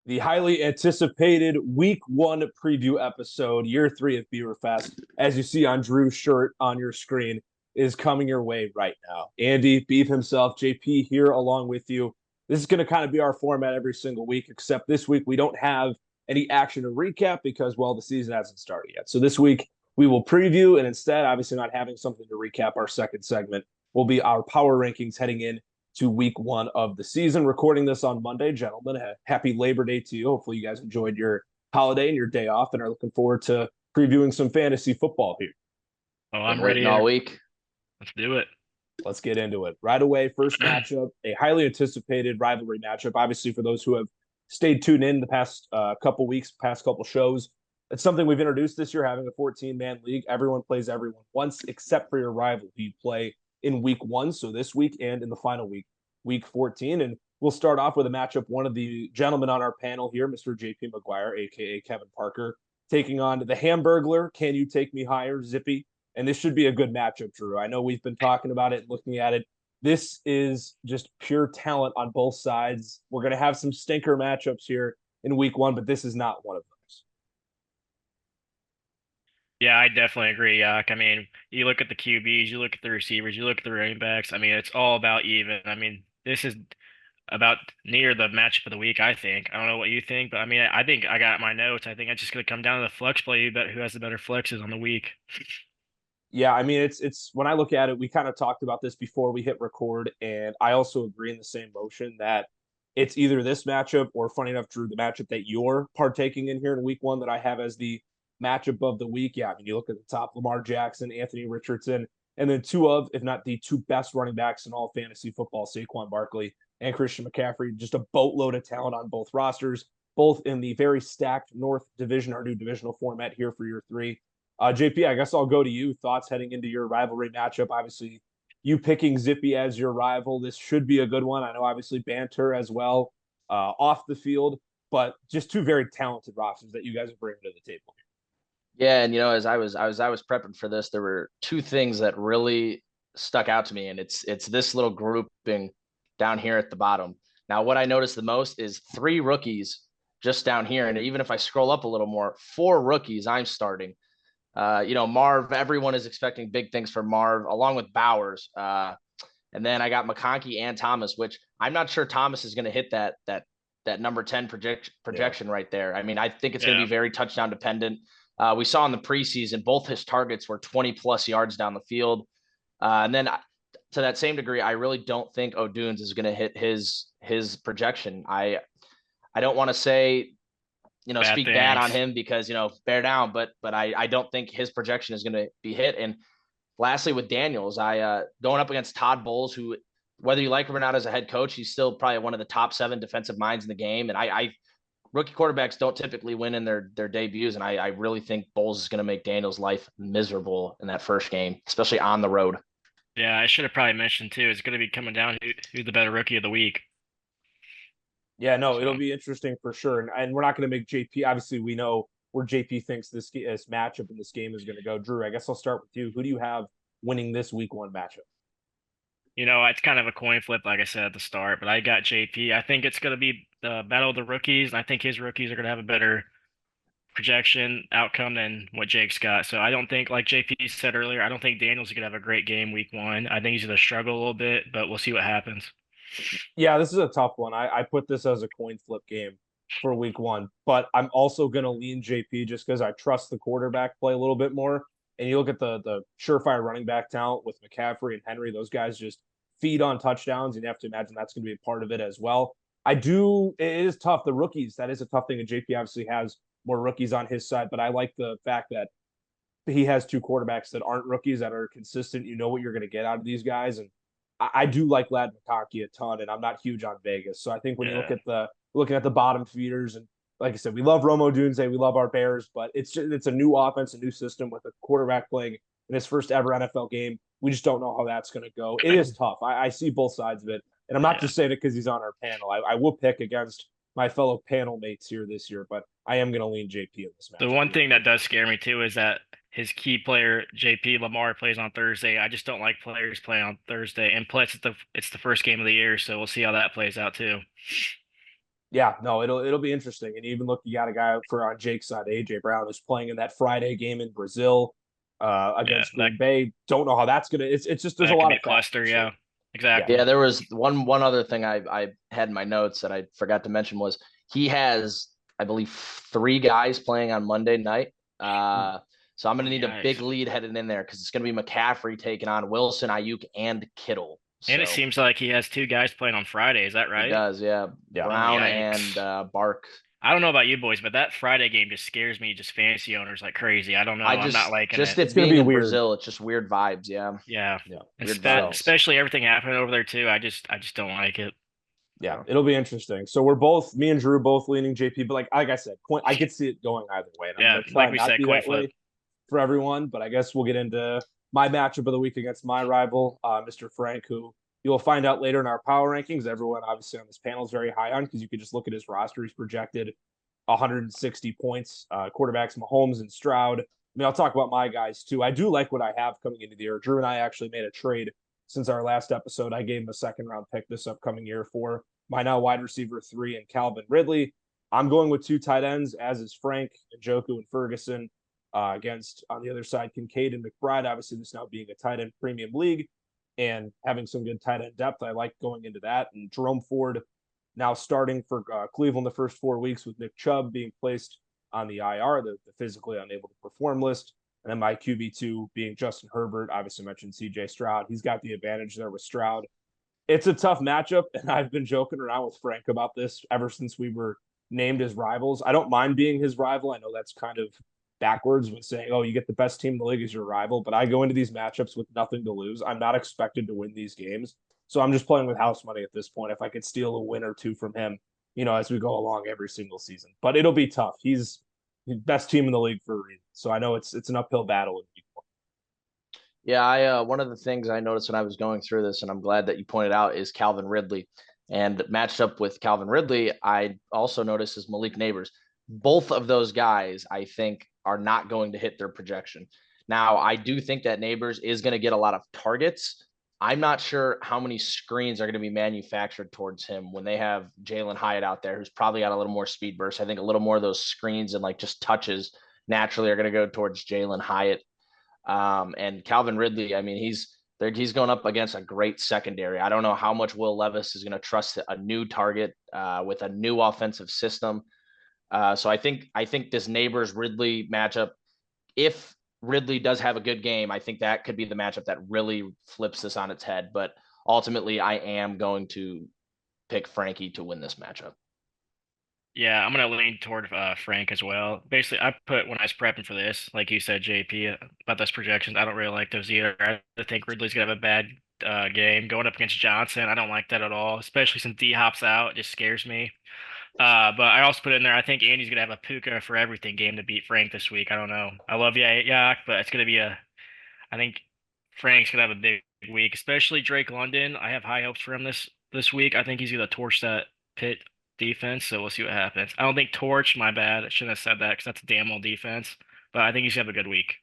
The highly anticipated week one preview episode, year three of Beaverfest, as you see on Drew's shirt on your screen, is coming your way right now. Andy, Beef himself, JP here along with you. This is going to kind of be our format every single week, except this week we don't have any action to recap because, well, the season hasn't started yet. So this week we will preview, and instead, obviously not having something to recap, our second segment will be our power rankings heading in to week one of the season. Recording this on Monday, gentlemen. Happy Labor Day to you. Hopefully, you guys enjoyed your holiday and your day off and are looking forward to previewing some fantasy football here. Oh, Been I'm waiting ready. all week. Let's do it. Let's get into it. Right away, first matchup, a highly anticipated rivalry matchup. Obviously, for those who have stayed tuned in the past couple weeks, past couple shows, it's something we've introduced this year, having a 14-man league. Everyone plays everyone once, except for your rival, who you play in week one, so this week and in the final week, week 14. And we'll start off with a matchup. One of the gentlemen on our panel here, Mr. JP McGuire, aka Kevin Parker, taking on the Hamburglar. Can you take me higher, Zippy? And this should be a good matchup, Drew. I know we've been talking about it, looking at it. This is just pure talent on both sides. We're going to have some stinker matchups here in week one, but this is not one of those. Yeah, I definitely agree, Yak. I mean, you look at the QBs, you look at the receivers, you look at the running backs. I mean, it's all about even. I mean, this is about near the matchup of the week, I think. I don't know what you think, but I mean, I think I got my notes. I think it's just going to come down to the flex play, but who has the better flexes on the week. Yeah, I mean, it's when I look at it, we kind of talked about this before we hit record, and I also agree in the same motion that it's either this matchup or, funny enough, Drew, the matchup that you're partaking in here in week one that I have as the matchup of the week. Yeah, I mean, you look at the top, Lamar Jackson, Anthony Richardson, and then two of, if not the two best running backs in all fantasy football, Saquon Barkley and Christian McCaffrey, just a boatload of talent on both rosters, both in the very stacked North Division, our new divisional format here for year three. JP, I guess I'll go to you. Thoughts heading into your rivalry matchup? Obviously, you picking Zippy as your rival. This should be a good one. I know, obviously, banter as well off the field, but just two very talented rosters that you guys are bringing to the table. Yeah, and as I was prepping for this, there were two things that really stuck out to me, and it's this little grouping down here at the bottom. Now, what I noticed the most is three rookies just down here, and even if I scroll up a little more, four rookies I'm starting. Marv, everyone is expecting big things from Marv, along with Bowers. And then I got McConkey and Thomas, which I'm not sure Thomas is going to hit that number 10 projection right there. I mean, I think it's going to be very touchdown dependent. We saw in the preseason, both his targets were 20 plus yards down the field. And then to that same degree, I really don't think O'Dunes is going to hit his projection. I don't want to say, speak bad on him because, bear down, but I don't think his projection is going to be hit. And lastly, with Daniels, going up against Todd Bowles, who, whether you like him or not as a head coach, he's still probably one of the top 7 defensive minds in the game. And I rookie quarterbacks don't typically win in their debuts. And I really think Bowles is going to make Daniels' life miserable in that first game, especially on the road. Yeah, I should have probably mentioned too. It's going to be coming down to who's the better rookie of the week. Yeah, no, it'll be interesting for sure. And we're not going to make JP. Obviously, we know where JP thinks this matchup in this game is going to go. Drew, I guess I'll start with you. Who do you have winning this week one matchup? It's kind of a coin flip, like I said at the start, but I got JP. I think it's going to be the battle of the rookies, and I think his rookies are going to have a better projection outcome than what Jake's got. So I don't think, like JP said earlier, I don't think Daniel's going to have a great game week one. I think he's going to struggle a little bit, but we'll see what happens. Yeah, this is a tough one. I put this as a coin flip game for week one, but I'm also going to lean JP just because I trust the quarterback play a little bit more. And you look at the surefire running back talent with McCaffrey and Henry; those guys just feed on touchdowns. And you have to imagine that's going to be a part of it as well. It is tough. The rookies, that is a tough thing. And JP obviously has more rookies on his side, but I like the fact that he has two quarterbacks that aren't rookies that are consistent. You know what you're going to get out of these guys. And I do like Lad McConkey a ton, and I'm not huge on Vegas. So I think when you looking at the bottom feeders, and like I said, we love Romo Dunze, we love our Bears, but it's a new offense, a new system with a quarterback playing in his first ever NFL game. We just don't know how that's going to go. It is tough. I see both sides of it, and I'm not just saying it because he's on our panel. I will pick against my fellow panel mates here this year, but I am going to lean JP in this match. The one thing that does scare me too is that his key player, JP Lamar, plays on Thursday. I just don't like players playing on Thursday. And plus, it's the first game of the year, so we'll see how that plays out too. Yeah, no, it'll be interesting. And even look, you got a guy for on Jake's side, AJ Brown, who's playing in that Friday game in Brazil Yeah, against Green Bay. Don't know how that's gonna. It's just there's a that could lot be of a cluster. factors here. Yeah, exactly. Yeah, there was one other thing I had in my notes that I forgot to mention was he has, I believe, 3 guys playing on Monday night. So I'm going to need a big Yikes. lead headed in there because it's going to be McCaffrey taking on Wilson, Ayuk, and Kittle. And it So seems like he has 2 guys playing on Friday. Is that he right? does, yeah. Yeah. Brown Yikes. and Bark. I don't know about you boys, but that Friday game just scares me, just fantasy owners like crazy. I don't know. I I'm not liking just it. It's it gonna being be in weird. Brazil, it's just weird vibes. Yeah, Yeah. Yeah, And weird vibes. especially everything happening over there too. I just don't like it. yeah, it'll be interesting. So we're both, me and Drew, both leaning JP, but like I said, I could see it going either way, and I'm Yeah, gonna try like and we not said, be coin that flip. way for everyone. But I guess we'll get into my matchup of the week against my rival, Mr. Frank, who you'll find out later in our power rankings. Everyone obviously on this panel is very high on because you could just look at his roster. He's projected 160 points. Quarterbacks Mahomes and Stroud. I mean, I'll talk about my guys too. I do like what I have coming into the year. Drew and I actually made a trade since our last episode. I gave him a second round pick this upcoming year for my now wide receiver 3 and Calvin Ridley. I'm going with 2 tight ends, as is Frank, Njoku, and Ferguson. Against on the other side, Kincaid and McBride. Obviously, this now being a tight end premium league and having some good tight end depth. I like going into that. And Jerome Ford now starting for Cleveland the first 4 weeks with Nick Chubb being placed on the IR, the physically unable to perform list. And then my QB2 being Justin Herbert. Obviously mentioned CJ Stroud. He's got the advantage there with Stroud. It's a tough matchup, and I've been joking around with Frank about this ever since we were named as rivals. I don't mind being his rival. I know that's kind of backwards when saying, oh, you get the best team in the league as your rival, but I go into these matchups with nothing to lose. I'm not expected to win these games. So I'm just playing with house money at this point. If I could steal a win or two from him, as we go along every single season, but it'll be tough. He's the best team in the league for a reason. So I know it's an uphill battle in week 1. Yeah, I one of the things I noticed when I was going through this, and I'm glad that you pointed out, is Calvin Ridley. And matched up with Calvin Ridley, I also noticed is Malik Neighbors. Both of those guys, I think, are not going to hit their projection. Now, I do think that Neighbors is going to get a lot of targets. I'm not sure how many screens are going to be manufactured towards him when they have Jalen Hyatt out there, who's probably got a little more speed burst. I think a little more of those screens and like just touches naturally are going to go towards Jalen Hyatt. And Calvin Ridley, I mean, he's going up against a great secondary. I don't know how much Will Levis is going to trust a new target with a new offensive system. So I think this Neighbors Ridley matchup, if Ridley does have a good game, I think that could be the matchup that really flips this on its head. But ultimately, I am going to pick Frankie to win this matchup. Yeah, I'm gonna lean toward Frank as well. Basically, I put when I was prepping for this, like you said, JP, about those projections. I don't really like those either. I think Ridley's gonna have a bad game going up against Johnson. I don't like that at all, especially since D Hop's out. It just scares me. But I also put in there. I think Andy's gonna have a Puka for everything game to beat Frank this week. I don't know. I love you, Yak, but it's gonna be a. I think Frank's gonna have a big week, especially Drake London. I have high hopes for him this week. I think he's gonna torch that Pitt defense, so we'll see what happens. I don't think torch, my bad. I shouldn't have said that because that's a damn old defense. But I think he's gonna have a good week.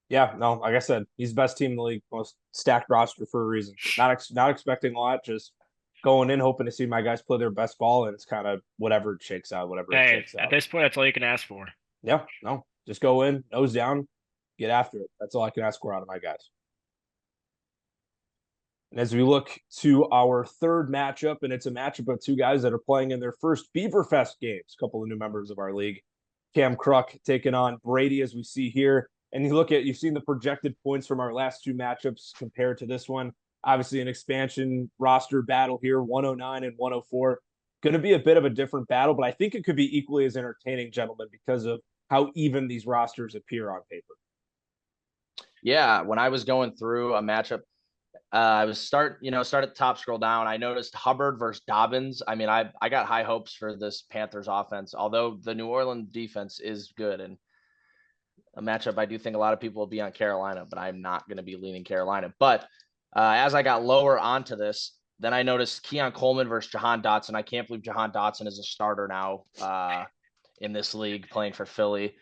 Yeah, no, like I said, he's the best team in the league, most stacked roster for a reason. Not expecting a lot, just going in hoping to see my guys play their best ball, and it's kind of whatever it shakes out, whatever it Hey, shakes at out. this point, that's all you can ask for. Yeah, no, just go in, nose down, get after it. That's all I can ask for out of my guys. And as we look to our third matchup, and it's a matchup of 2 guys that are playing in their first Beaverfest games, a couple of new members of our league. Cam Kruk taking on Brady, as we see here. And you've seen the projected points from our last 2 matchups compared to this one. Obviously, an expansion roster battle here, 109 and 104. Going to be a bit of a different battle, but I think it could be equally as entertaining, gentlemen, because of how even these rosters appear on paper. Yeah, when I was going through a matchup, I was start at the top, scroll down. I noticed Hubbard versus Dobbins. I mean, I got high hopes for this Panthers offense, although the New Orleans defense is good. And a matchup I do think a lot of people will be on Carolina, but I'm not going to be leaning Carolina. But as I got lower onto this, then I noticed Keon Coleman versus Jahan Dotson. I can't believe Jahan Dotson is a starter now in this league playing for Philly.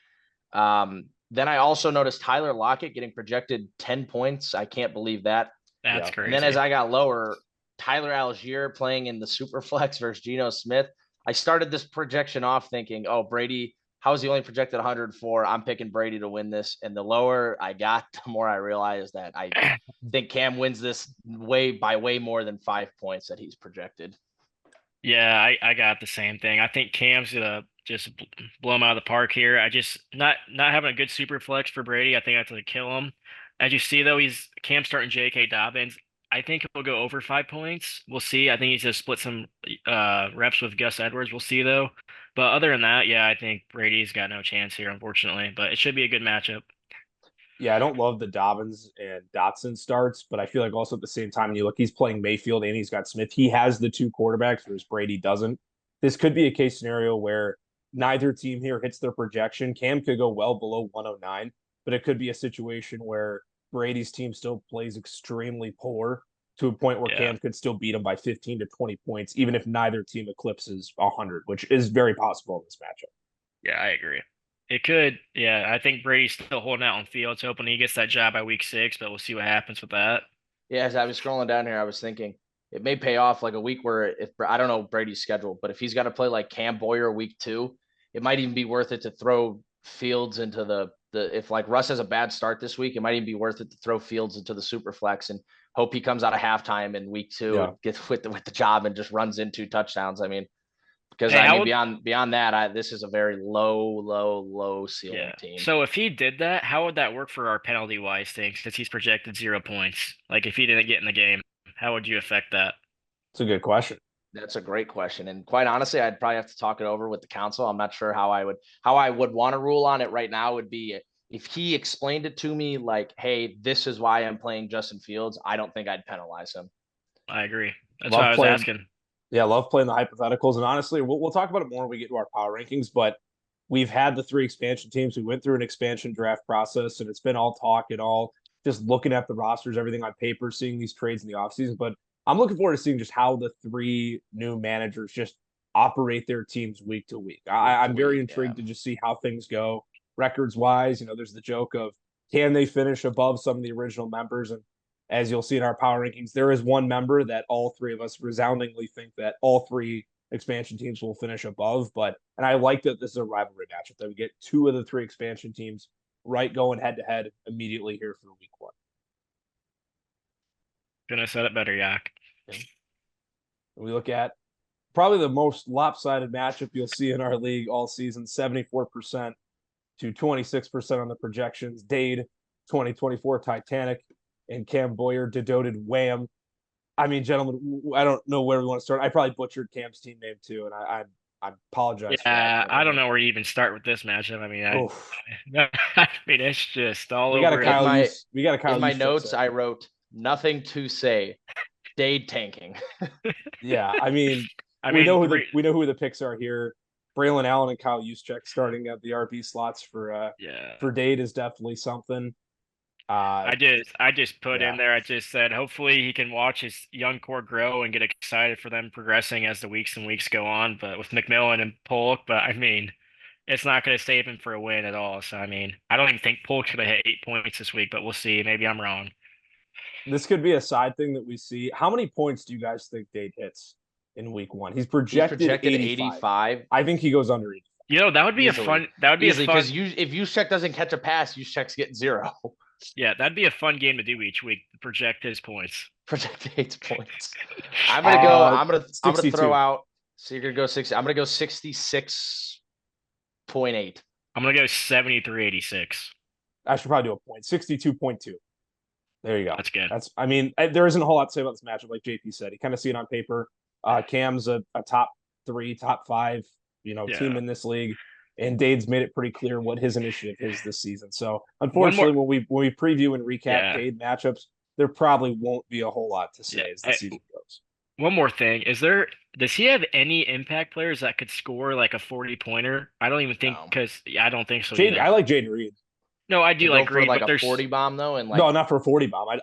Then I also noticed Tyler Lockett getting projected 10 points. I can't believe that. That's crazy. And then as I got lower, Tyler Algier playing in the Superflex versus Geno Smith. I started this projection off thinking, oh, Brady, how is he only projected 104? I'm picking Brady to win this. And the lower I got, the more I realized that I think Cam wins this by way more than 5 points that he's projected. Yeah, I got the same thing. I think Cam's gonna just blow him out of the park here. I just not having a good super flex for Brady. I think that's gonna kill him. As you see though, he's Cam starting J.K. Dobbins. I think he'll go over 5 points. We'll see. I think he's gonna split some reps with Gus Edwards. We'll see though. But other than that, yeah, I think Brady's got no chance here, unfortunately. But it should be a good matchup. Yeah, I don't love the Dobbins and Dotson starts, but I feel like also at the same time, when you look, he's playing Mayfield and he's got Smith. He has the two quarterbacks, whereas Brady doesn't. This could be a case scenario where neither team here hits their projection. Cam could go well below 109, but it could be a situation where Brady's team still plays extremely poor to a point where Yeah. Cam could still beat him by 15 to 20 points, even if neither team eclipses 100, which is very possible in this matchup. Yeah, I agree. It could. Yeah, I think Brady's still holding out on Fields, hoping he gets that job by week 6, but we'll see what happens with that. Yeah, as I was scrolling down here, I was thinking it may pay off like a week where if I don't know Brady's schedule, but if he's got to play like Cam Boyer week 2, it might even be worth it to throw Fields into the if like Russ has a bad start this week, it might even be worth it to throw Fields into the super flex and hope he comes out of halftime in week 2 and gets with the job and just runs in 2 touchdowns. I mean, because Hey, beyond that, this is a very low ceiling team. So if he did that, how would that work for our penalty wise thing? Since he's projected 0 points, like if he didn't get in the game, how would you affect that? It's a good question. That's a great question, and quite honestly, I'd probably have to talk it over with the council. I'm not sure how I would want to rule on it right now. Would be if he explained it to me like, "Hey, this is why I'm playing Justin Fields." I don't think I'd penalize him. I agree. That's why I was asking. Yeah, love playing the hypotheticals. And honestly, we'll talk about it more when we get to our power rankings. But we've had the 3 expansion teams. We went through an expansion draft process, and it's been all talk and all just looking at the rosters, everything on paper, seeing these trades in the offseason. But I'm looking forward to seeing just how the 3 new managers just operate their teams week to week. I'm very intrigued to just see how things go records wise. There's the joke of can they finish above some of the original members? And as you'll see in our power rankings, there is one member that all 3 of us resoundingly think that all 3 expansion teams will finish above. And I like that this is a rivalry matchup, that we get 2 of the 3 expansion teams right going head to head immediately here for week 1. Couldn't have said it better, Yak. We look at probably the most lopsided matchup you'll see in our league all season, 74% to 26% on the projections. Dade, 2024 Titanic, and Cam Boyer, Dedoted Wham. I mean, gentlemen, I don't know where we want to start. I probably butchered Cam's team name too, and I apologize. Yeah, I don't know where you even start with this matchup. I mean, I mean, it's just all over. We got a Kyle. In my notes, I wrote nothing to say. Dade tanking. Yeah, I mean, we know who the picks are here. Braylon Allen and Kyle Juszczyk starting at the RB slots for Dade is definitely something. I just put in there. I just said hopefully he can watch his young core grow and get excited for them progressing as the weeks and weeks go on. But with McMillan and Polk, but I mean, it's not going to save him for a win at all. So I mean, I don't even think Polk's going to hit 8 points this week, but we'll see. Maybe I'm wrong. This could be a side thing that we see. How many points do you guys think Dade hits in week 1? He's projected 85. I think he goes under 85. That would be easily. That would be easily, because if Juszczyk doesn't catch a pass, Juszczyk's getting 0. Yeah, that'd be a fun game to do each week. Project his points. Project 8 points. I'm gonna go. I'm gonna throw out. So you're gonna go 60. I'm gonna go 66.8. I'm gonna go 73.86. I should probably do a point. 62.2. There you go. That's good. I mean, there isn't a whole lot to say about this matchup, like JP said. You kind of see it on paper. Cam's a top 3, top 5, team in this league. And Dade's made it pretty clear what his initiative is this season. So unfortunately, when we preview and recap Dade matchups, there probably won't be a whole lot to say as the season goes. One more thing. Does he have any impact players that could score like a 40-pointer? I don't even think I don't think so. I like Jaden Reed. No, I do like Reed, like but a 40 bomb though, and no, not for a 40 bomb.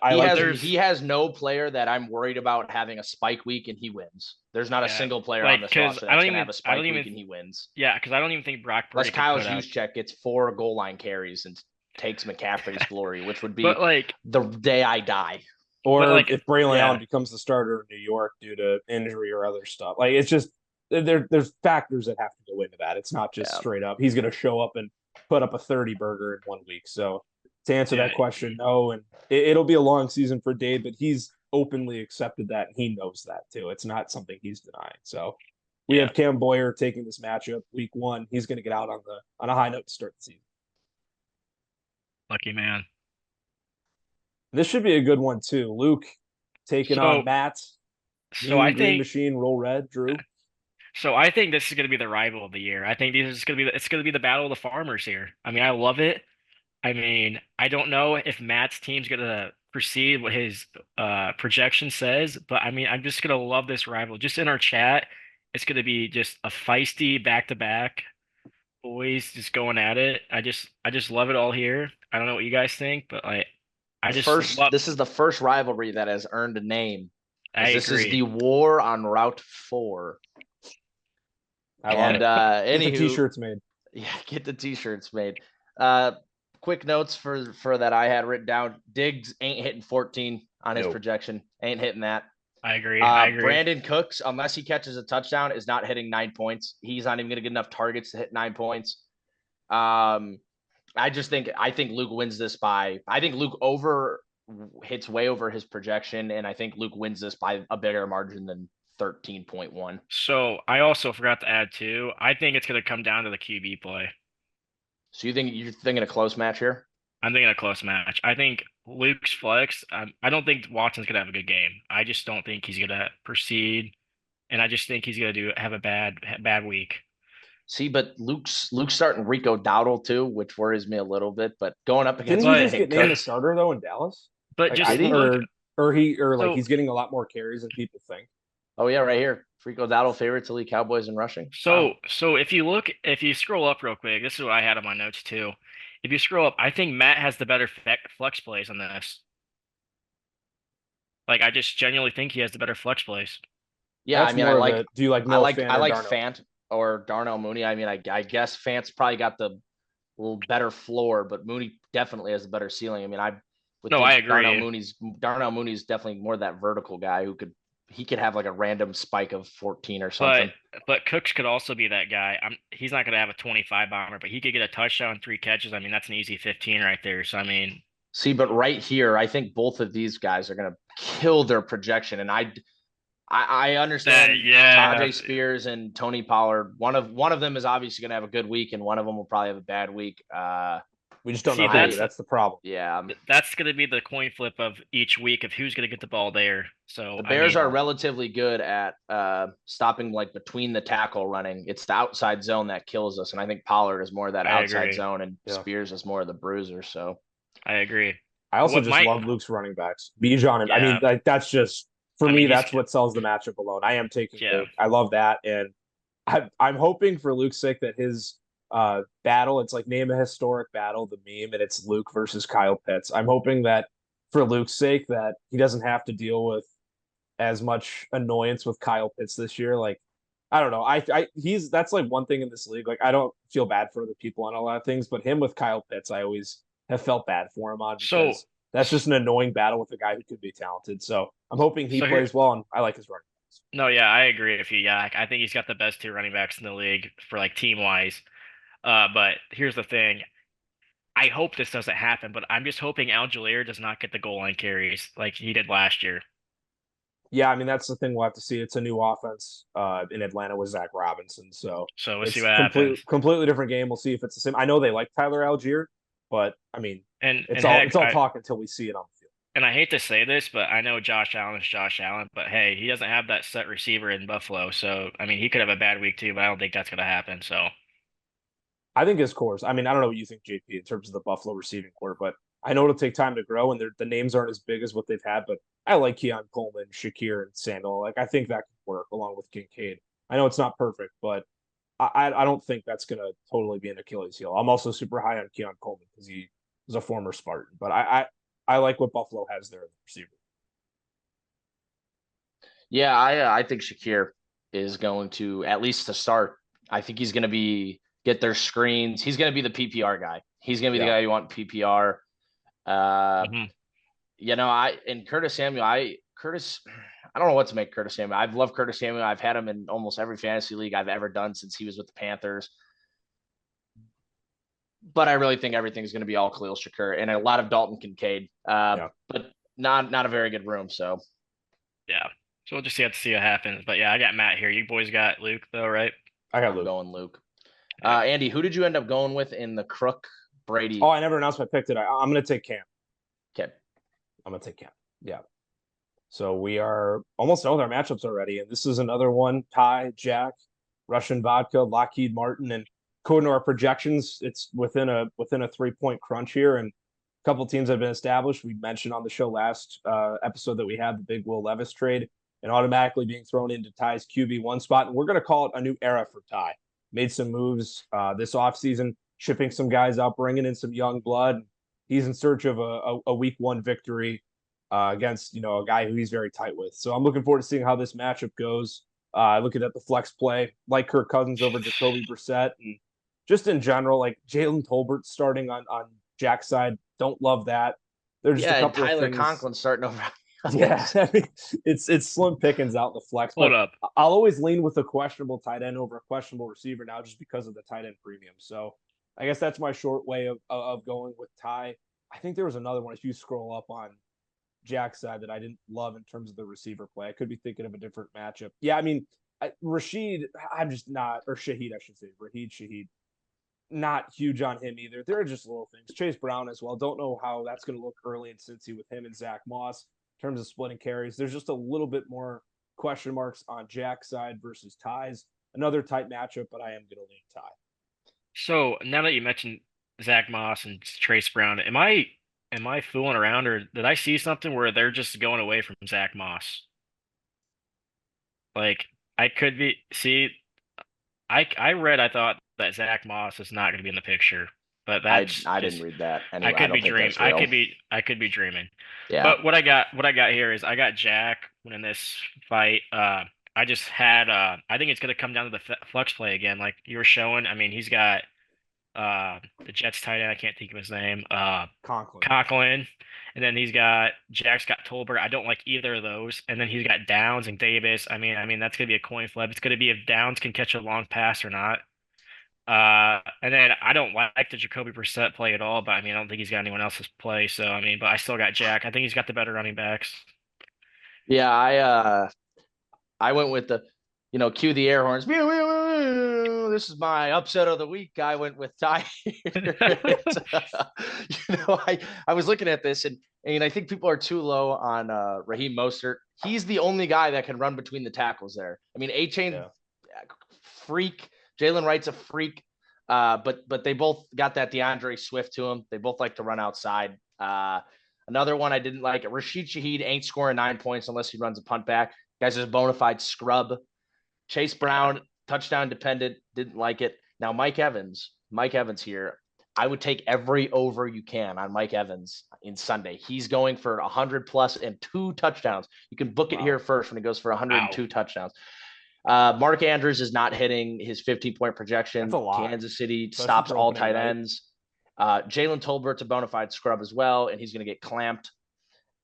He has no player that I'm worried about having a spike week and he wins. There's not a single player on this roster that's gonna have a spike week and he wins. Yeah, because I don't even think Brock Purdy. Unless Kyle Juszczyk gets 4 goal line carries and takes McCaffrey's glory, which would be the day I die. Or if Braylon Allen becomes the starter in New York due to injury or other stuff. Like it's just there's factors that have to go into that. It's not just straight up. He's going to show up and put up a 30 burger in 1 week. So to answer that question, no. And it'll be a long season for Dave, but he's openly accepted that. And he knows that too. It's not something he's denying. So we have Cam Boyer taking this matchup week 1. He's going to get out on a high note to start the season. Lucky man. This should be a good one too. Luke taking on Matt. So I think Green Machine, roll red, Drew. So I think this is going to be the rival of the year. I think this is going to be it's going to be the battle of the farmers here. I mean, I love it. I mean, I don't know if Matt's team's going to proceed what his projection says, but I mean, I'm just going to love this rival. Just in our chat, it's going to be just a feisty back-to-back boys just going at it. I just love it all here. I don't know what you guys think, but this is the first rivalry that has earned a name. This is the war on Route 4. Get the t-shirts made. Yeah, get the t-shirts made. Quick notes for that I had written down. Diggs ain't hitting 14 on his projection. Ain't hitting that. I agree. Brandon Cooks, unless he catches a touchdown, is not hitting 9 points. He's not even going to get enough targets to hit 9 points. I think Luke wins this by. I think Luke hits way over his projection, and I think Luke wins this by a bigger margin than 13.1. So I also forgot to add too. I think it's going to come down to the QB play. So you're thinking a close match here? I'm thinking a close match. I think Luke's flex. I don't think Watson's going to have a good game. I just don't think he's going to proceed, and I just think he's going to have a bad week. See, but Luke's starting Rico Dowdle too, which worries me a little bit. But going up against, didn't he just get named the starter though in Dallas? But like, just he's getting a lot more carries than people think. Oh yeah, right here. Rico Dowdle favorite to lead Cowboys in rushing. So if you scroll up real quick, this is what I had on my notes too. If you scroll up, I think Matt has the better flex plays on this. Like I just genuinely think he has the better flex plays. Yeah, do you like I like Fant or Darnell Mooney. I mean, I guess Fant's probably got the little better floor, but Mooney definitely has the better ceiling. I mean, I agree. Darnell Mooney's definitely more that vertical guy who could have like a random spike of 14 or something. But Cooks could also be that guy. He's not going to have a 25 bomber, but he could get a touchdown, 3 catches. I mean, that's an easy 15 right there. So, I mean. See, but right here, I think both of these guys are going to kill their projection. And I understand Tajay Spears and Tony Pollard. One of them is obviously going to have a good week, and one of them will probably have a bad week. We just don't know how. That's the problem. Yeah. That's going to be the coin flip of each week of who's going to get the ball there. So the Bears are relatively good at stopping like between the tackle running. It's the outside zone that kills us. And I think Pollard is more of that outside zone and Spears is more of the bruiser. So I agree. I also love Luke's running backs. Bijan and I mean, like that's just for me, that's what sells the matchup alone. I am taking Luke. I love that. And I'm hoping for Luke's sake that his battle, it's like name a historic battle, the meme, and it's Luke versus Kyle Pitts. I'm hoping that for Luke's sake that he doesn't have to deal with as much annoyance with Kyle Pitts this year. Like, I don't know. That's like one thing in this league. Like, I don't feel bad for other people on a lot of things, but him with Kyle Pitts, I always have felt bad for him on because that's just an annoying battle with a guy who could be talented. So I'm hoping he plays well, and I like his running backs. No, yeah, I agree with you. Yeah, I think he's got the best 2 running backs in the league for like team wise. But here's the thing. I hope this doesn't happen, but I'm just hoping Algier does not get the goal line carries like he did last year. Yeah, I mean, that's the thing we'll have to see. It's a new offense in Atlanta with Zach Robinson. So we'll see what happens. Completely different game. We'll see if it's the same. I know they like Tyler Algier, but I mean, it's all talk until we see it on the field. And I hate to say this, but I know Josh Allen is Josh Allen, but hey, he doesn't have that set receiver in Buffalo. So, I mean, he could have a bad week too, but I don't think that's going to happen. So I think his cores. I mean, I don't know what you think, JP, in terms of the Buffalo receiving core, but I know it'll take time to grow, and the names aren't as big as what they've had. But I like Keon Coleman, Shakir, and Sandal. Like, I think that could work along with Kincaid. I know it's not perfect, but I don't think that's going to totally be an Achilles heel. I'm also super high on Keon Coleman because he was a former Spartan. But I like what Buffalo has there in the receiver. Yeah, I think Shakir is going to, at least to start, I think he's going to get their screens. He's going to be the PPR guy. He's going to be the guy you want PPR. You know, Curtis Samuel, I don't know what to make Curtis Samuel. I've loved Curtis Samuel. I've had him in almost every fantasy league I've ever done since he was with the Panthers. But I really think everything's going to be all Khalil Shakur and a lot of Dalton Kincaid. But not a very good room. So yeah. So we'll just have to see what happens. But yeah, I got Matt here. You boys got Luke though, right? I got I'm Luke. going Luke. Andy, who did you end up going with in the Crook Brady? Oh, I never announced my pick today. I'm going to take Cam. Okay. I'm going to take Cam. Yeah. So we are almost done with our matchups already. And this is another one. Ty, Jack, Russian Vodka, Lockheed Martin. And according to our projections, it's within a 3-point crunch here. And a couple teams have been established. We mentioned on the show last episode that we had the big Will Levis trade and automatically being thrown into Ty's QB1 spot. And we're going to call it a new era for Ty. Made some moves this offseason, shipping some guys out, bringing in some young blood. He's in search of a week 1 victory against, a guy who he's very tight with. So I'm looking forward to seeing how this matchup goes. Looking at the flex play, like Kirk Cousins over Jacoby Brissett. And just in general, like Jalen Tolbert starting on Jack's side. Don't love that. There's just a couple Tyler of things. Conklin starting over. Yeah, I mean, it's slim pickings out in the flex. Hold up. I'll always lean with a questionable tight end over a questionable receiver now just because of the tight end premium. So I guess that's my short way of going with Ty. I think there was another one if you scroll up on Jack's side that I didn't love in terms of the receiver play. I could be thinking of a different matchup. Yeah, I mean, Rashid, I'm just not, or Shaheed, I should say. Shaheed. Not huge on him either. There are just little things. Chase Brown as well. Don't know how that's going to look early in Cincy with him and Zach Moss in terms of splitting carries. There's just a little bit more question marks on Jack's side versus Ty's. Another tight matchup, but I am going to lean Ty. So now that you mentioned Zach Moss and Trace Brown, am I fooling around, or did I see something where they're just going away from Zach Moss? Like I could be I thought that Zach Moss is not going to be in the picture, but that's I didn't read that. Anyway, I could be dreaming. I could be dreaming. Yeah. But what I got here is I got Jack winning this fight. I just had I think it's going to come down to the flex play again, like you were showing. I mean, he's got the Jets tight end. I can't think of his name. Conklin. And then Jack's got Tolbert. I don't like either of those. And then he's got Downs and Davis. I mean that's gonna be a coin flip. It's gonna be if Downs can catch a long pass or not. And then I don't like the Jacoby Brissett play at all, but I mean I don't think he's got anyone else's play. So I mean, but I still got Jack. I think he's got the better running backs. Yeah, I went with the, cue the air horns. This is my upset of the week. I went with Ty. I was looking at this and I think people are too low on Raheem Mostert. He's the only guy that can run between the tackles there. I mean, A-Chain, freak. Jalen Wright's a freak. But they both got that DeAndre Swift to them. They both like to run outside. Another one I didn't like, Rashid Shaheed ain't scoring 9 points unless he runs a punt back. Guy's just a bona fide scrub. Chase Brown, touchdown dependent, didn't like it. Now, Mike Evans here. I would take every over you can on Mike Evans in Sunday. He's going for 100+ and 2 touchdowns. You can book it here first when he goes for 102 touchdowns. Mark Andrews is not hitting his 15-point projection. Kansas City stops all tight ends. Jalen Tolbert's a bona fide scrub as well, and he's going to get clamped.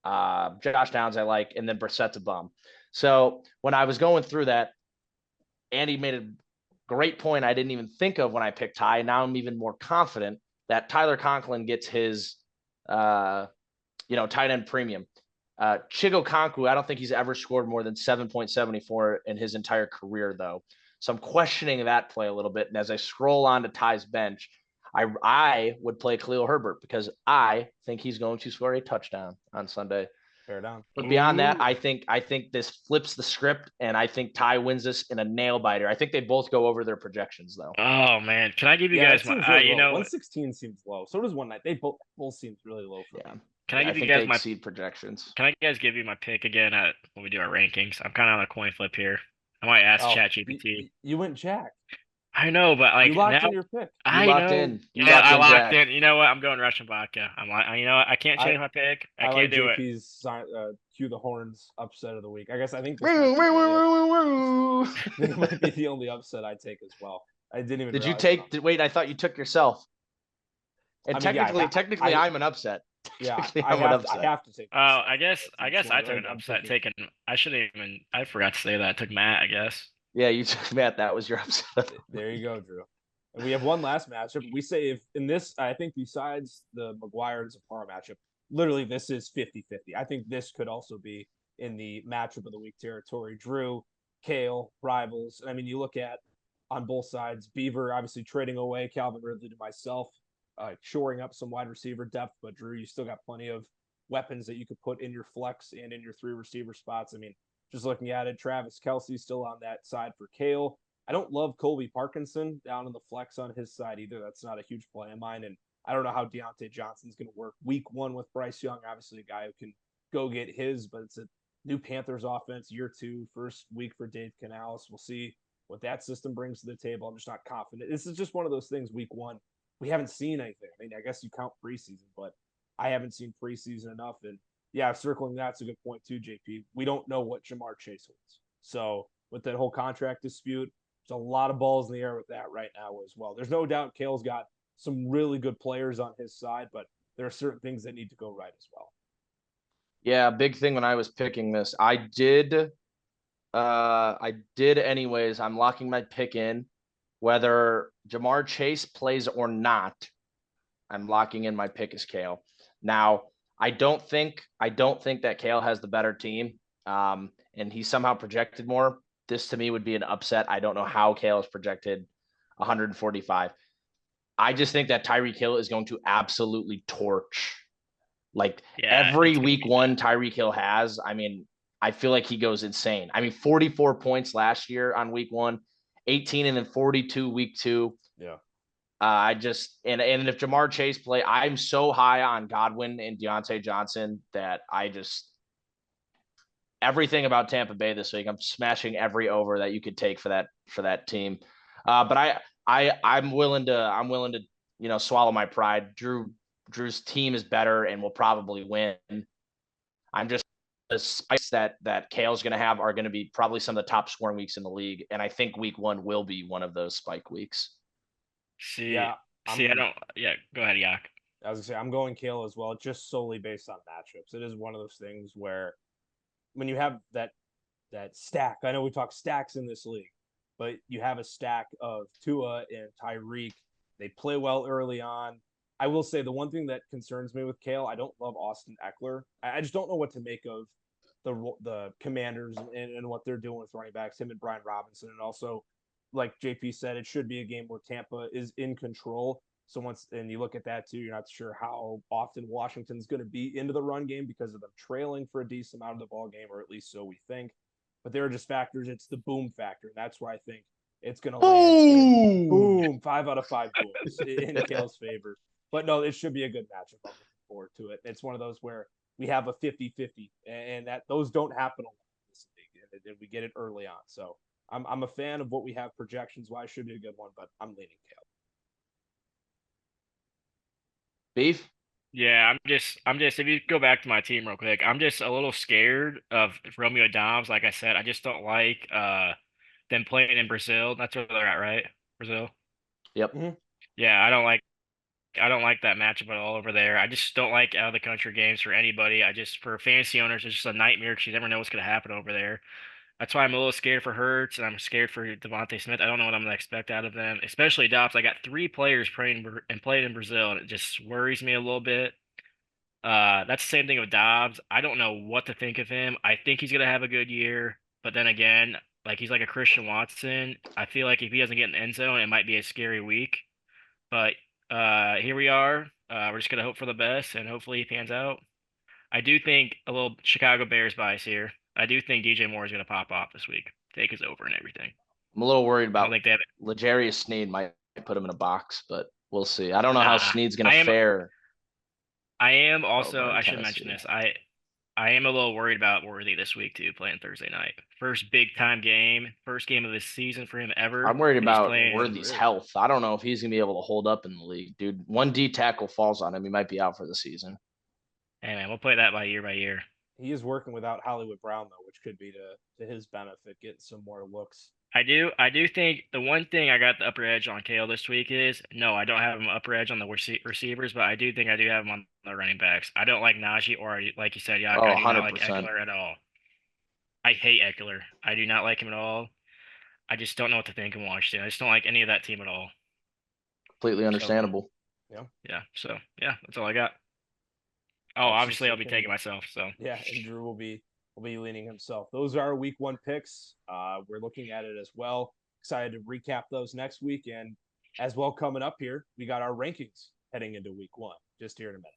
Josh Downs I like, and then Brissett's a bum. So when I was going through that, Andy made a great point I didn't even think of when I picked Ty. Now I'm even more confident that Tyler Conklin gets his, tight end premium. Chigo Konku, I don't think he's ever scored more than 7.74 in his entire career, though. So I'm questioning that play a little bit. And as I scroll on to Ty's bench, I would play Khalil Herbert because I think he's going to score a touchdown on Sunday. Fair down. But beyond that, I think this flips the script, and I think Ty wins this in a nail biter. I think they both go over their projections, though. Oh man, can I give you guys my? Really 116 seems low. So does 1 night. They both seem really low for them. Can I give you guys my seed projections? Can I guys give you my pick again when we do our rankings? I'm kind of on a coin flip here. I might ask ChatGPT. You went Jack. I know, but like you locked in your pick. I locked in. I locked in. You know what? I'm going Russian vodka. I can't change my pick. I can't do JP's cue the horns upset of the week. I think this might be the only upset I take as well. I didn't even. Did you take? Wait, I thought you took yourself. And technically, I'm an upset. Yeah, Technically, I I'm an have to, I upset. have to take. I myself. guess I took an I'm upset thinking- taking. I shouldn't even. I forgot to say that. I took Matt. I guess. Yeah, you took Matt. That was your upset. There you go, Drew. And we have one last matchup. We say if in this, I think besides the McGuire and Zapara matchup, literally this is 50-50. I think this could also be in the matchup of the week territory. Drew, Kale, rivals. I mean, you look at on both sides, Beaver obviously trading away Calvin Ridley to myself, shoring up some wide receiver depth, but Drew, you still got plenty of weapons that you could put in your flex and in your 3 receiver spots. I mean, just looking at it, Travis Kelce still on that side for Kale. I don't love Colby Parkinson down in the flex on his side either. That's not a huge play of mine. And I don't know how Deontay Johnson's going to work week 1 with Bryce Young. Obviously, a guy who can go get his, but it's a new Panthers offense, year 2, first week for Dave Canales. We'll see what that system brings to the table. I'm just not confident. This is just one of those things, week 1. We haven't seen anything. I mean, I guess you count preseason, but I haven't seen preseason enough. And yeah, circling that's a good point too, JP. We don't know what Jamar Chase holds. So with that whole contract dispute, there's a lot of balls in the air with that right now as well. There's no doubt Kale's got some really good players on his side, but there are certain things that need to go right as well. Yeah, big thing when I was picking this. I did anyways. I'm locking my pick in. Whether Jamar Chase plays or not, I'm locking in my pick as Kale. Now, I don't think that Kale has the better team. And he's somehow projected more. This to me would be an upset. I don't know how Kale is projected 145. I just think that Tyreek Hill is going to absolutely torch. Like every week 1 Tyreek Hill has. I mean, I feel like he goes insane. I mean, 44 points last year on week 1, 18 and then 42 week 2. Yeah. I just and if Jamar Chase play, I'm so high on Godwin and Deontay Johnson that I just everything about Tampa Bay this week. I'm smashing every over that you could take for that team. But I'm willing to swallow my pride. Drew's team is better and will probably win. I'm just the spikes that Kale's going to have are going to be probably some of the top scoring weeks in the league, and I think week 1 will be one of those spike weeks. I don't. Yeah, go ahead, Yak. I was gonna say I'm going Kale as well, just solely based on matchups. It is one of those things where when you have that stack, I know we talk stacks in this league, but you have a stack of Tua and Tyreek. They play well early on. I will say the one thing that concerns me with Kale, I don't love Austin Eckler. I just don't know what to make of the Commanders and what they're doing with running backs, him and Brian Robinson. And also, like JP said, it should be a game where Tampa is in control. So and you look at that too, you're not sure how often Washington's going to be into the run game because of them trailing for a decent amount of the ball game, or at least so we think. But there are just factors. It's the boom factor. That's where I think it's going to land. Boom, 5 out of 5 booms in Kale's favor. But no, it should be a good matchup. I'm looking forward to it. It's one of those where we have a 50-50, and that those don't happen a lot in this league, and we get it early on. So I'm a fan of what we have projections wise. Should be a good one, but I'm leaning Kale. Beef? Yeah, I'm just if you go back to my team real quick, I'm just a little scared of Romeo Dobbs. Like I said, I just don't like them playing in Brazil. That's where they're at, right? Brazil. Yep. Mm-hmm. Yeah, I don't like that matchup at all over there. I just don't like out of the country games for anybody. For fantasy owners, it's just a nightmare because you never know what's gonna happen over there. That's why I'm a little scared for Hurts and I'm scared for Devontae Smith. I don't know what I'm gonna expect out of them, especially Dobbs. I got 3 players played in Brazil, and it just worries me a little bit. That's the same thing with Dobbs. I don't know what to think of him. I think he's gonna have a good year, but then again, like he's like a Christian Watson. I feel like if he doesn't get in the end zone, it might be a scary week. But here we are. We're just gonna hope for the best, and hopefully he pans out. I do think a little Chicago Bears bias here. I do think DJ Moore is gonna pop off this week, take his over and everything. I'm a little worried I don't about think they have it. L'Jarius Sneed might put him in a box, but we'll see. I don't know how Nah, Sneed's going to fare. I am also. over in I should mention Tennessee. this. I am a little worried about Worthy this week too, playing Thursday night. First big time game, first game of the season for him ever. I'm worried and he's about playing. Worthy's health. I don't know if he's going to be able to hold up in the league, dude. One D tackle falls on him, he might be out for the season. Hey man, we'll play that by year. He is working without Hollywood Brown though, which could be to his benefit, getting some more looks I do think the one thing I got the upper edge on Kale this week is no, I don't have him upper edge on the receivers, but I do think I do have him on the running backs. I don't like Najee or like you said, Yak, Oh, I do not like 100%. Eckler at all. I hate Eckler. I do not like him at all. I just don't know what to think in Washington. I just don't like any of that team at all. Completely So understandable. yeah, that's all I got. Oh, That's just obviously the I'll be thing. taking myself. So Yeah, and Drew will be leaning himself. Those are our week one picks. We're looking at it as well. Excited to recap those next week, and as well coming up here, we got our rankings heading into week one. Just here in a minute.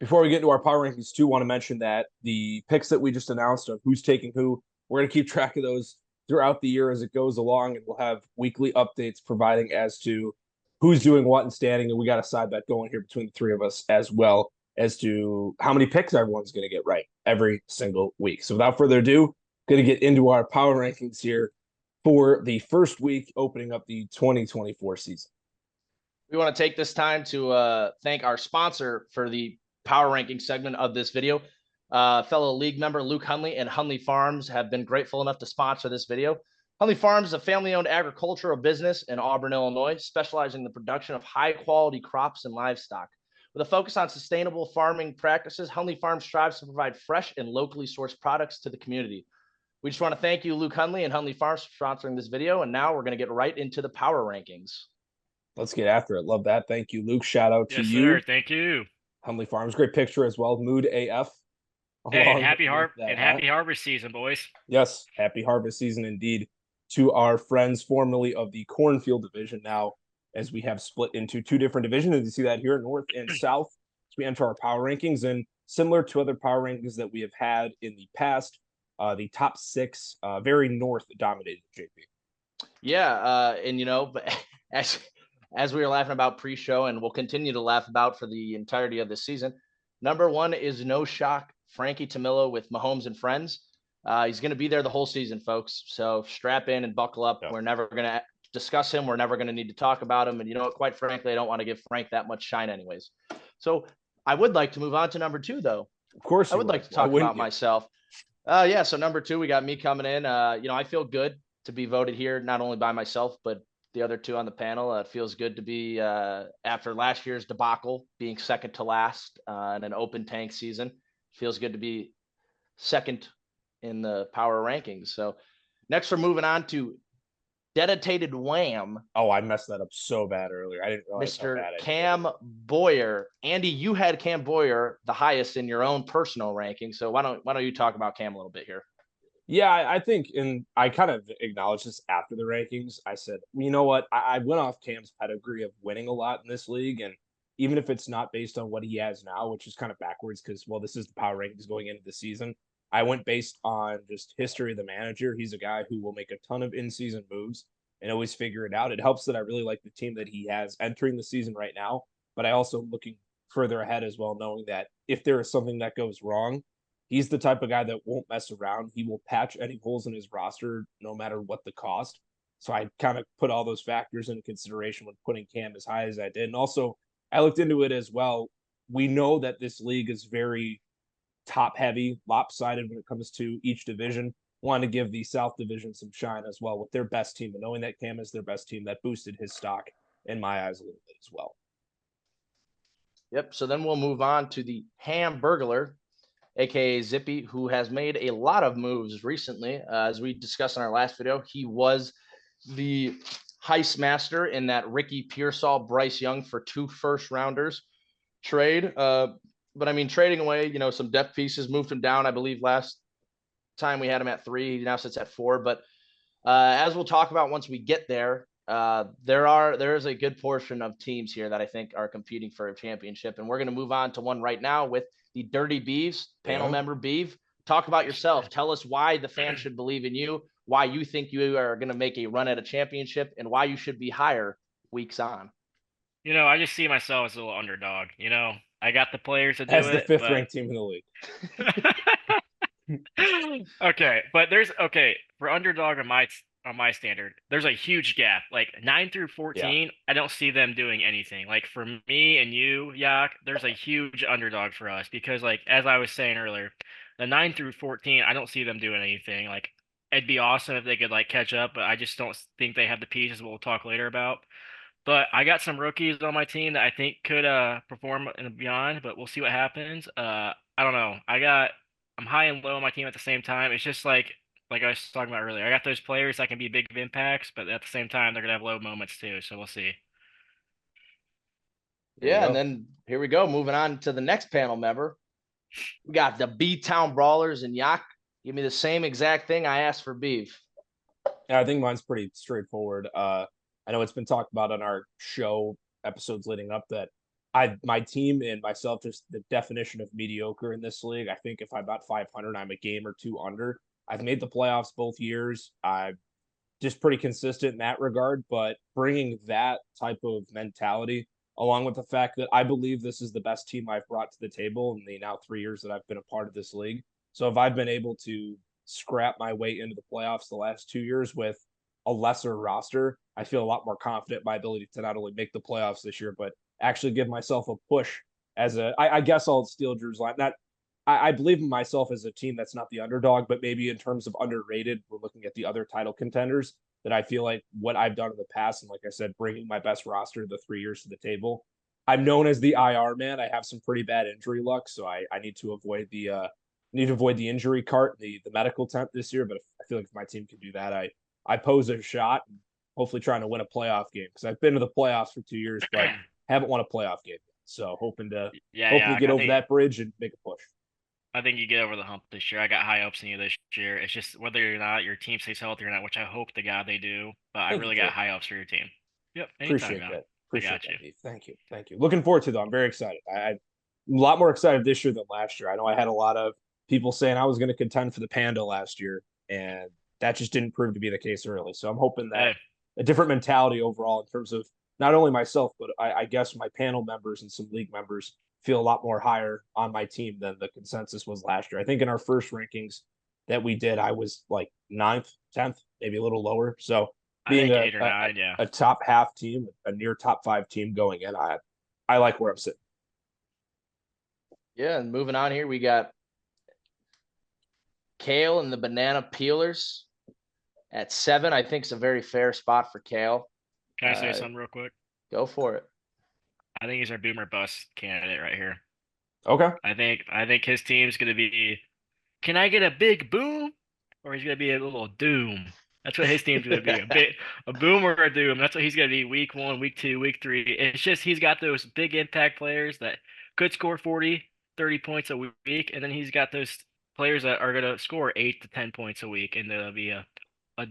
Before we get into our power rankings, too, want to mention that the picks that we just announced of who's taking who, we're going to keep track of those throughout the year as it goes along, and we'll have weekly updates providing as to who's doing what and standing. And we got a side bet going here between the three of us as well as to how many picks everyone's going to get right every single week. So without further ado, going to get into our power rankings here for the first week opening up the 2024 season. We want to take this time to thank our sponsor for the power ranking segment of this video. Fellow league member Luke Hunley and Hunley Farms have been grateful enough to sponsor this video. Hunley Farms is a family-owned agricultural business in Auburn, Illinois, specializing in the production of high-quality crops and livestock. With a focus on sustainable farming practices, Hunley Farms strives to provide fresh and locally sourced products to the community. We just want to thank you, Luke Hunley and Hunley Farms, for sponsoring this video, and now we're going to get right into the power rankings. Let's get after it. Love that. Thank you, Luke. Shout out to yes, you. sir. Thank you. Hunley Farms, great picture as well. Mood AF. Hey, and happy hat. harvest season, boys. Yes, happy harvest season indeed to our friends formerly of the cornfield division. Now, as we have split into two different divisions, as you see that here, North and South, as we enter our power rankings, and similar to other power rankings that we have had in the past, the top six very North dominated. JP. Yeah, and but as we were laughing about pre-show, and we'll continue to laugh about for the entirety of this season, number one is no shock, Frankie Tamillo with Mahomes and Friends. He's going to be there the whole season, folks. So strap in and buckle up. We're never going to discuss him. We're never going to need to talk about him. And you know what? Quite frankly, I don't want to give Frank that much shine anyways. So I would like to move on to number two, though. Of course, I would like to talk about myself. Yeah. So number two, we got me coming in. I feel good to be voted here, not only by myself, but the other two on the panel. It feels good to be after last year's debacle, being second to last in an open tank season. Feels good to be second in the power rankings. So next we're moving on to dedicated Wham. Oh, I messed that up so bad earlier. I didn't realize Mr. Cam Boyer. Andy, you had Cam Boyer the highest in your own personal ranking. So why don't you talk about Cam a little bit here? Yeah, I think, and I kind of acknowledged this after the rankings. I said, you know what? I went off Cam's pedigree of winning a lot in this league, and even if it's not based on what he has now, which is kind of backwards because, well, this is the power rankings going into the season. I went based on just history of the manager. He's a guy who will make a ton of in-season moves and always figure it out. It helps that I really like the team that he has entering the season right now, but I also looking further ahead as well, knowing that if there is something that goes wrong, he's the type of guy that won't mess around. He will patch any holes in his roster no matter what the cost. So I kind of put all those factors into consideration when putting Cam as high as I did. And also, I looked into it as well. We know that this league is very top heavy, lopsided when it comes to each division. Want to give the South Division some shine as well with their best team. And knowing that Cam is their best team, that boosted his stock in my eyes a little bit as well. Yep. So then we'll move on to the Hamburglar, aka Zippy, who has made a lot of moves recently. As we discussed in our last video, he was the heist master in that Ricky Pearsall, Bryce Young for 2 first-rounders trade. But I mean, trading away, some depth pieces, moved him down. I believe last time we had him at 3, he now sits at 4. But as we'll talk about once we get there, there is a good portion of teams here that I think are competing for a championship, and we're going to move on to one right now with the Dirty Beavs panel member. Beav, talk about yourself. Tell us why the fans should believe in you, why you think you are going to make a run at a championship, and why you should be higher weeks on. I just see myself as a little underdog. I got the players to do as it. As the 5th ranked team in the league. Okay, but for underdog on my standard, there's a huge gap. Like 9 through 14, I don't see them doing anything. Like for me and you, Yak, there's a huge underdog for us because, like, as I was saying earlier, the 9 through 14, I don't see them doing anything. Like it'd be awesome if they could like catch up, but I just don't think they have the pieces we'll talk later about. But I got some rookies on my team that I think could perform and beyond, but we'll see what happens. I don't know. I'm high and low on my team at the same time. It's just like I was talking about earlier. I got those players that can be big impacts, but at the same time they're gonna have low moments too. So we'll see. There you Yeah, and go. then here we go. Moving on to the next panel member. We got the B-Town Brawlers and Yak. Give me the same exact thing I asked for Beav. Yeah, I think mine's pretty straightforward. I know it's been talked about on our show episodes leading up that my team and myself, just the definition of mediocre in this league. I think if I'm about 500, I'm a game or two under. I've made the playoffs both years. I'm just pretty consistent in that regard, but bringing that type of mentality along with the fact that I believe this is the best team I've brought to the table in the now 3 years that I've been a part of this league. So if I've been able to scrap my way into the playoffs the last 2 years with a lesser roster, I feel a lot more confident in my ability to not only make the playoffs this year, but actually give myself a push I guess I'll steal Drew's line. Not I believe in myself as a team that's not the underdog, but maybe in terms of underrated, we're looking at the other title contenders that I feel like what I've done in the past, and like I said, bringing my best roster the 3 years to the table. I'm known as the IR man. I have some pretty bad injury luck, so I need to avoid the injury cart, the medical tent this year. But I feel like if my team can do that, I pose a shot, and hopefully trying to win a playoff game because I've been to the playoffs for 2 years, but haven't won a playoff game yet. So hoping to Yeah, hopefully yeah. get over that bridge and make a push. I think you get over the hump this year. I got high hopes in you this year. It's just whether or not your team stays healthy or not, which I hope to God they do. But I Thank you, really got Drew. high hopes for your team. Yep, anytime, Appreciate man. that. I Appreciate got that, you. Heath. Thank you. Thank you. Looking forward to though. I'm very excited. I'm a lot more excited this year than last year. I know I had a lot of people saying I was going to contend for the Panda last year, and that just didn't prove to be the case early. So I'm hoping that Hey, a different mentality overall in terms of not only myself, but I guess my panel members and some league members feel a lot more higher on my team than the consensus was last year. I think in our first rankings that we did, I was like ninth, 10th, maybe a little lower. So I being think 8 or 9. Yeah. a top half team, a near top five team going in, I like where I'm sitting. Yeah, and moving on here, we got Kale and the Banana Peelers at 7. I think it's a very fair spot for Kale. Can I say something real quick? Go for it. I think he's our boomer bust candidate right here. Okay. I think his team's gonna be. Can I get a big boom, or he's gonna be a little doom? That's what his team's gonna be. A boom or a doom. That's what he's gonna be. Week 1, week 2, week 3. It's just he's got those big impact players that could score 40, 30 points a week, and then he's got those players that are gonna score 8 to 10 points a week, and there'll be a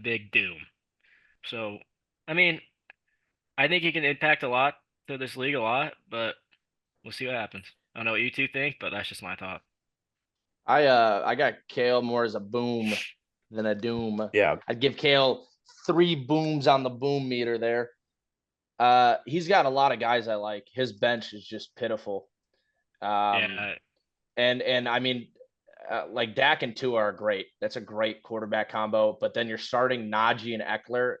big doom. So, I mean, I think he can impact a lot to this league a lot, but we'll see what happens. I don't know what you two think, but that's just my thought. I got Kale more as a boom than a doom. Yeah. I'd give Kale 3 booms on the boom meter there. He's got a lot of guys I like. His bench is just pitiful. Yeah, And I mean, like Dak and Tua are great. That's a great quarterback combo. But then you're starting Najee and Eckler.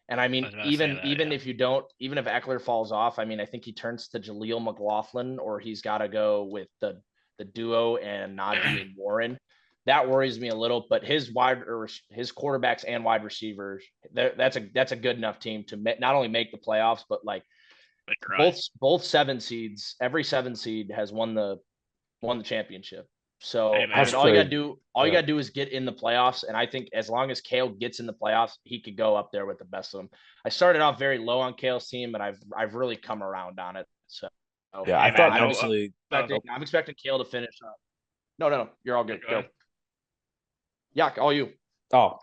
And I I mean, was about to say that. even Yeah. if you don't, even if Eckler falls off, I mean, I think he turns to Jaleel McLaughlin, or he's got to go with the duo and Najee and Warren. That worries me a little. But his his quarterbacks and wide receivers, that's a good enough team to not only make the playoffs, but like But cry. both 7 seeds. Every 7 seed has won the championship. Hey So I man, That's mean, all you gotta crazy. do, Yeah. is get in the playoffs. And I think as long as Kale gets in the playoffs, he could go up there with the best of them. I started off very low on Kale's team, and I've really come around on it. So Yeah. I hey man, thought no. honestly, I'm expecting Kale to finish up. No, you're all good. Go Go. ahead. Yeah, all you.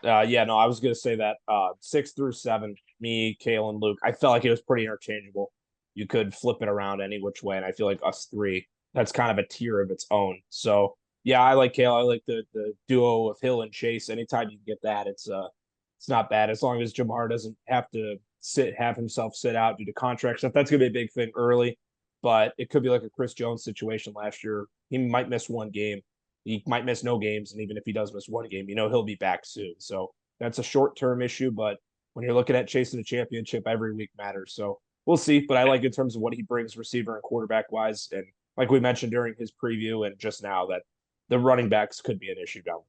yeah, no, I was gonna say that 6 through 7, me, Kale, and Luke, I felt like it was pretty interchangeable. You could flip it around any which way, and I feel like us three, that's kind of a tier of its own. So yeah, I like Kale. I like the duo of Hill and Chase. Anytime you can get that, it's not bad as long as Jamar doesn't have to have himself sit out due to contract stuff. That's gonna be a big thing early, but it could be like a Chris Jones situation last year. He might miss one game, he might miss no games, and even if he does miss one game, he'll be back soon. So that's a short-term issue, but when you're looking at chasing a championship, every week matters. So we'll see. But I like in terms of what he brings receiver and quarterback wise, and like we mentioned during his preview and just now, that the running backs could be an issue down.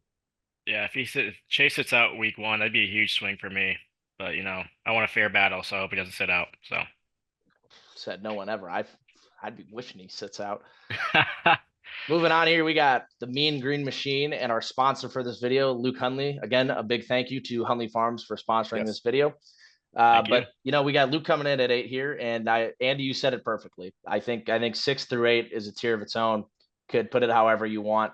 Yeah, if Chase sits out week 1, that'd be a huge swing for me. But I want a fair battle, so I hope he doesn't sit out. So Said no one ever. I'd be wishing he sits out. Moving on here, we got the Mean Green Machine and our sponsor for this video, Luke Hunley. Again, a big thank you to Hunley Farms for sponsoring this video. Thank you. But we got Luke coming in at 8 here, and Andy, you said it perfectly. I think 6 through 8 is a tier of its own. Could put it however you want.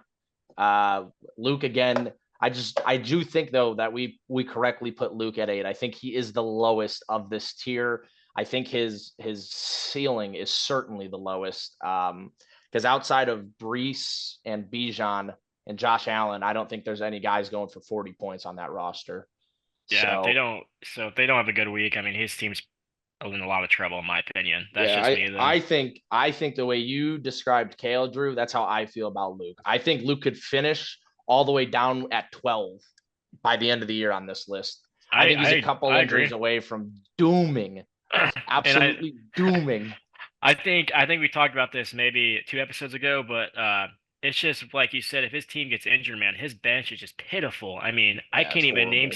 Luke, again, I do think though that we correctly put Luke at 8. I think he is the lowest of this tier. I think his ceiling is certainly the lowest. Because outside of Brees and Bijan and Josh Allen, I don't think there's any guys going for 40 points on that roster. Yeah, if they don't have a good week, I mean, his team's in a lot of trouble, in my opinion. That's yeah, just me, though. I think the way you described Kale, Drew, that's how I feel about Luke. I think Luke could finish all the way down at 12 by the end of the year on this list. I think he's a couple injuries away from dooming, absolutely dooming. I think we talked about this maybe 2 episodes ago, but it's just like you said, if his team gets injured, man, his bench is just pitiful. I mean, I can't even name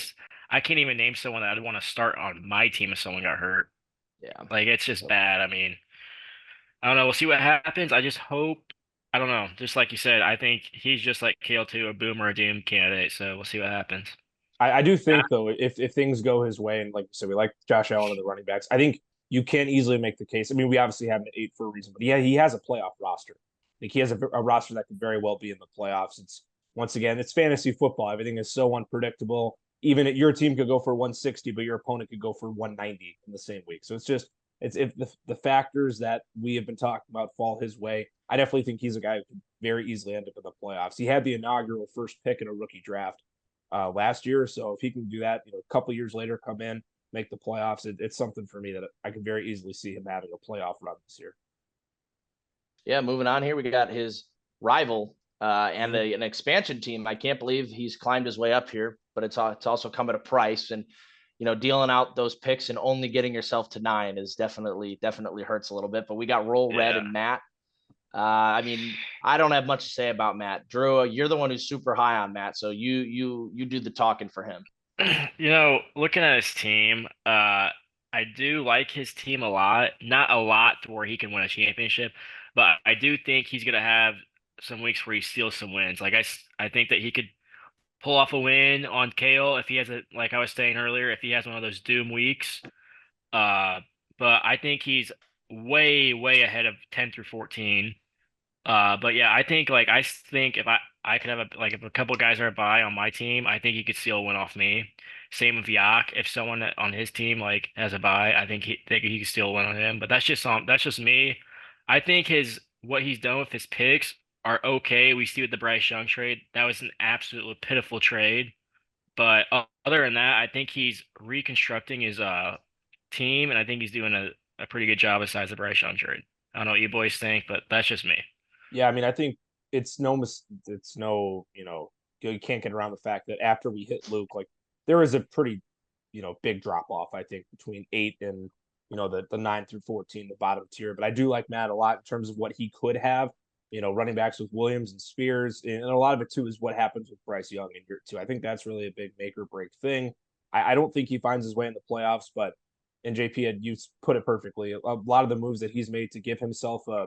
someone that I'd want to start on my team if someone got hurt. Yeah. Like, it's just bad. I mean, I don't know. We'll see what happens. I just hope, I don't know. Just like you said, I think he's just like Kale too, a boom or a doom candidate. So we'll see what happens. I do think though, if things go his way, and like you said, we like Josh Allen and the running backs, I think you can easily make the case. I mean, we obviously have him at 8 for a reason, but yeah, he has a playoff roster. I think he has a roster that could very well be in the playoffs. Once again, it's fantasy football. Everything is so unpredictable. Even your team could go for 160, but your opponent could go for 190 in the same week. So it's if the factors that we have been talking about fall his way. I definitely think he's a guy who could very easily end up in the playoffs. He had the inaugural first pick in a rookie draft last year, so if he can do that, a couple years later, come in, make the playoffs, it's something for me that I could very easily see him having a playoff run this year. Yeah, moving on here, we got his rival and an expansion team. I can't believe he's climbed his way up here, but it's also come at a price. And dealing out those picks and only getting yourself to 9 is definitely hurts a little bit. But we got Roll Red and Matt. I mean, I don't have much to say about Matt. Drew, you're the one who's super high on Matt, so you do the talking for him. Looking at his team, I do like his team a lot. Not a lot to where he can win a championship, but I do think he's gonna have some weeks where he steals some wins. Like I think that he could pull off a win on Kale if he has like I was saying earlier, if he has one of those doom weeks. But I think he's way, way ahead of 10 through 14. But yeah, I think if I could have if a couple guys are by on my team, I think he could steal a win off me. Same with Yak. If someone on his team has a bye, I think he could steal a win on him. But that's just me. I think what he's done with his picks are okay. We see with the Bryce Young trade, that was an absolutely pitiful trade. But other than that, I think he's reconstructing his team, and I think he's doing a pretty good job besides the Bryce Young trade. I don't know what you boys think, but that's just me. Yeah, I mean, I think you can't get around the fact that after we hit Luke, like there was a pretty, big drop off, I think, between 8 and, the 9 through 14, the bottom tier. But I do like Matt a lot in terms of what he could have, running backs with Williams and Spears. And a lot of it too is what happens with Bryce Young in year 2. I think that's really a big make or break thing. I don't think he finds his way in the playoffs, but and JP you put it perfectly. A lot of the moves that he's made to give himself a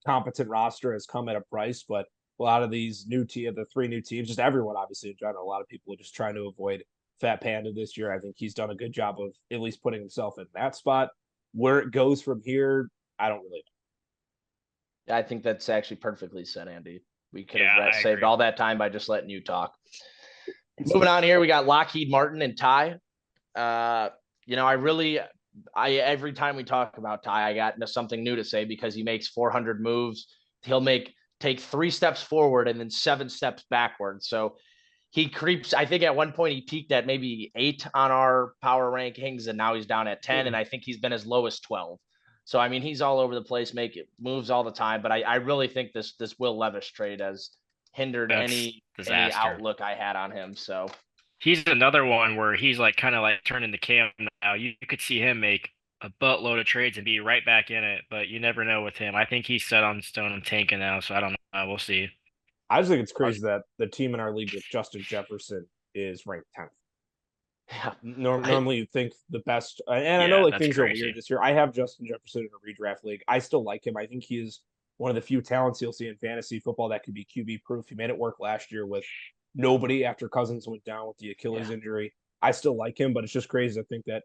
competent roster has come at a price, but a lot of these the 3 new teams, just everyone obviously in general, a lot of people are just trying to avoid Fat Panda this year. I think he's done a good job of at least putting himself in that spot. Where it goes from here, I don't really know. I think that's actually perfectly said, Andy. We could have saved all that time by just letting you talk. Moving on here, we got Lockheed Martin and Ty. Every time we talk about Ty, I got something new to say because he makes 400 moves. He'll take 3 steps forward and then 7 steps backward. So he creeps. I think at one point he peaked at maybe 8 on our power rankings, and now he's down at 10. And I think he's been as low as 12. So I mean, he's all over the place, making moves all the time. But I really think this Will Levis trade has hindered any outlook I had on him. So he's another one where he's kind of turning the cam now. You could see him make a buttload of trades and be right back in it, but you never know with him. I think he's set on stone and tanking now, so I don't know. We'll see. I just think it's crazy that the team in our league with Justin Jefferson is ranked 10th. Yeah. Normally you think the best, and I know Yeah, like that's things are crazy. weird this year. I have Justin Jefferson in a redraft league. I still like him. I think he is one of the few talents you'll see in fantasy football that could be QB proof. He made it work last year with nobody after Cousins went down with the Achilles injury. I still like him, but it's just crazy to think that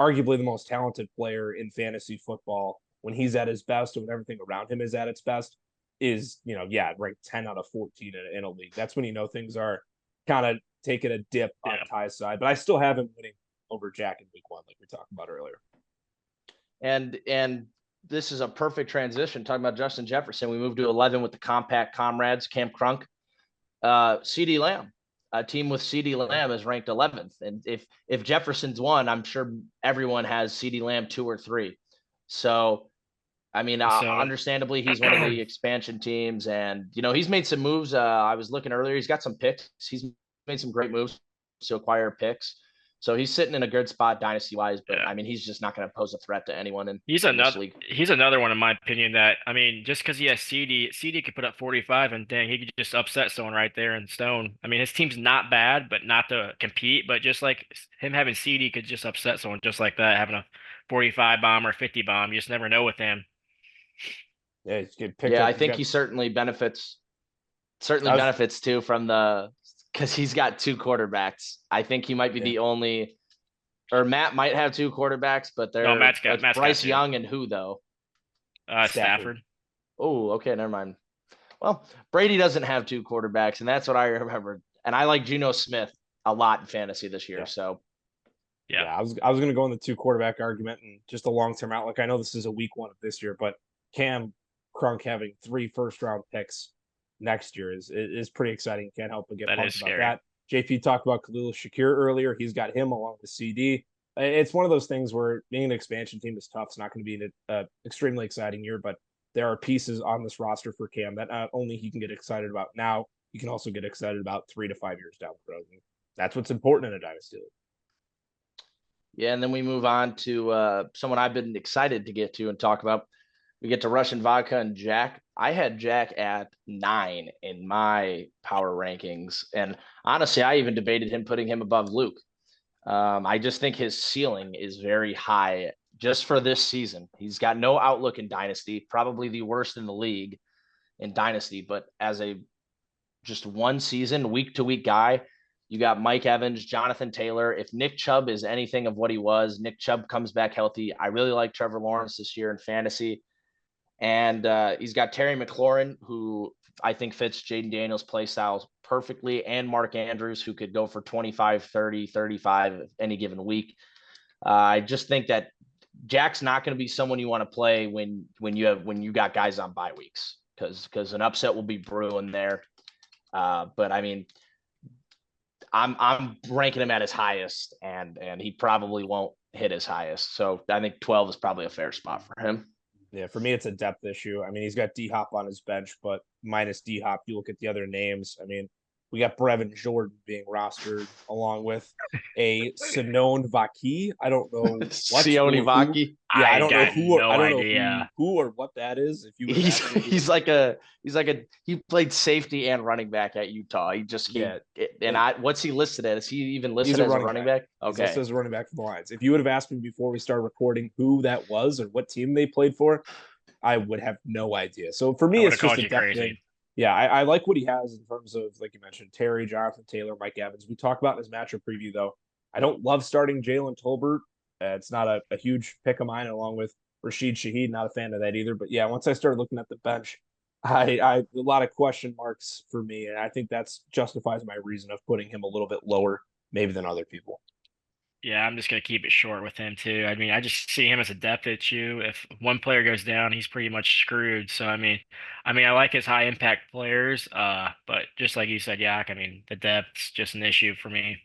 arguably the most talented player in fantasy football, when he's at his best and when everything around him is at its best, is, ranked 10 out of 14 in a league. That's when things are kind of taking a dip on Ty's side. But I still have him winning over Jack in week 1, like we talked about earlier. And this is a perfect transition. Talking about Justin Jefferson, we moved to 11 with the compact comrades, Cam Crunk. CD Lamb, a team with CD Lamb is ranked 11th. And if Jefferson's 1, I'm sure everyone has CD Lamb 2 or 3. So, I mean, understandably, he's one of the expansion teams, and he's made some moves. I was looking earlier; he's got some picks. He's made some great moves to acquire picks. So he's sitting in a good spot dynasty wise. But I mean, he's just not going to pose a threat to anyone in this league. He's another one in my opinion that, I mean, just because he has CD could put up 45, and dang, he could just upset someone right there in stone. I mean, his team's not bad, but not to compete. But just like him having CD could just upset someone just like that, having a 45 bomb or 50 bomb. You just never know with him. Yeah, I think he certainly benefits too from because he's got 2 quarterbacks. I think he might be the only, or Matt might have 2 quarterbacks, but Matt's Bryce Young and who though? Stafford. Oh, okay, never mind. Well, Brady doesn't have 2 quarterbacks, and that's what I remember. And I like Geno Smith a lot in fantasy this year. So I was going to go in the 2 quarterback argument and just a long-term outlook. I know this is a week 1 of this year, but Cam Crunk having 3 first-round picks next year is pretty exciting. Can't help but get pumped about that. JP talked about Khalil Shakir earlier. He's got him along with CD. It's one of those things where being an expansion team is tough. It's not going to be an extremely exciting year, but there are pieces on this roster for Cam that not only he can get excited about now, he can also get excited about 3 to 5 years down the road. And that's what's important in a dynasty league. Yeah, and then we move on to someone I've been excited to get to and talk about. We get to Russian Vodka and Jack. I had Jack at 9 in my power rankings. And honestly, I even debated putting him above Luke. I just think his ceiling is very high just for this season. He's got no outlook in Dynasty, probably the worst in the league in Dynasty. But as a just one season, week-to-week guy, you got Mike Evans, Jonathan Taylor. If Nick Chubb is anything of what he was, Nick Chubb comes back healthy. I really like Trevor Lawrence this year in fantasy. And he's got Terry McLaurin, who I think fits Jaden Daniels' play styles perfectly, and Mark Andrews, who could go for 25, 30, 35 any given week. I just think that Jack's not going to be someone you want to play when you got guys on bye weeks, because an upset will be brewing there. But I mean, I'm ranking him at his highest, and he probably won't hit his highest. So I think 12 is probably a fair spot for him. Yeah, for me, it's a depth issue. I mean, he's got D-Hop on his bench, but minus D-Hop, you look at the other names. I mean, we got Brevin Jordan being rostered along with a Sione Vaki. I don't know what Sione Vaki. Yeah, I don't know who or what that is. If you he played safety and running back at Utah. What's he listed at? Is he even listed as a running back? Okay, he's listed as a running back for the Lions. If you would have asked me before we started recording who that was or what team they played for, I would have no idea. So for me, it's just a depth thing. Yeah, I like what he has in terms of, like you mentioned, Terry, Jonathan Taylor, Mike Evans. We talked about in his matchup preview, though. I don't love starting Jalen Tolbert. It's not a huge pick of mine, along with Rashid Shaheed. Not a fan of that either. But yeah, once I started looking at the bench, I a lot of question marks for me, and I think that's justifies my reason of putting him a little bit lower, maybe than other people. Yeah, I'm just gonna keep it short with him too. I mean, I just see him as a depth issue. If one player goes down, he's pretty much screwed. So I like his high impact players, but just like you said, Yak, I mean, the depth's just an issue for me.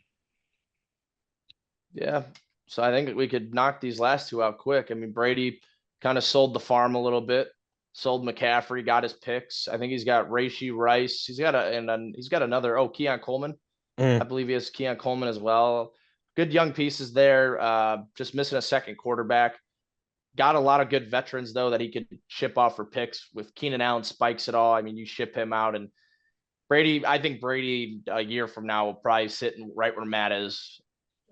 Yeah. So I think we could knock these last 2 out quick. I mean, Brady kind of sold the farm a little bit, sold McCaffrey, got his picks. I think he's got Rashee Rice. He's got another, Keon Coleman. I believe he has Keon Coleman as well. Good young pieces there. Just missing a second quarterback. Got a lot of good veterans, though, that he could ship off for picks. With Keenan Allen spikes it all. I mean, you ship him out, and Brady, I think Brady a year from now will probably sit right where Matt is,